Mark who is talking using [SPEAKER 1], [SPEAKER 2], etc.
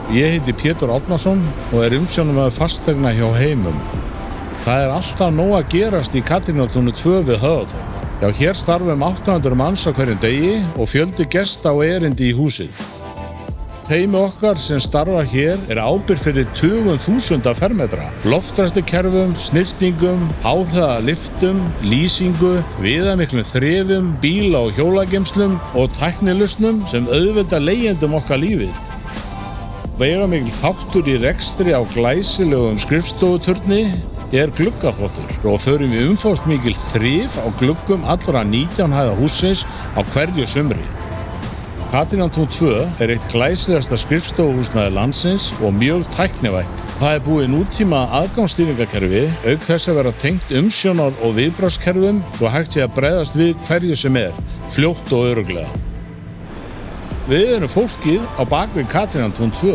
[SPEAKER 1] Ég heiti Pétur Árnason og umsjónarmaður fasteigna hjá Heimum. Það alltaf nóg að gerast í Katrínartúni 2 við Höfðatorg. Já, hér starfum 800 manns á hverjum degi og fjöldi gesta og erindi í húsið. Teymi okkar sem starfar hér ábyrgð fyrir tugum þúsunda fermetra. Loftræstikerfum, snyrtingum, háhraðaliftum, lýsingu, viðamiklum þrifum, bíla- og hjólageymslum og tæknilausnum sem auðvelda leigjendum okkar lífið. Veigamikil þáttur í rekstri á glæsilegum skrifstofuturni gluggaþvottur og förum við umfangsmikil þrif á gluggum allra 19 hæða hússins á hverju sumri. Katrínartún 2 eitt glæsilegasta skrifstofuhúsnæði landsins og mjög tæknivætt. Það búið nútíma aðgangsstýringakerfi auk þess að vera tengt umsjónar- og viðbragðskerfum svo hægt sé að bregðast við hverju sem fljótt og örugglega. Við erum fólkið á bak við Katrínartún 2.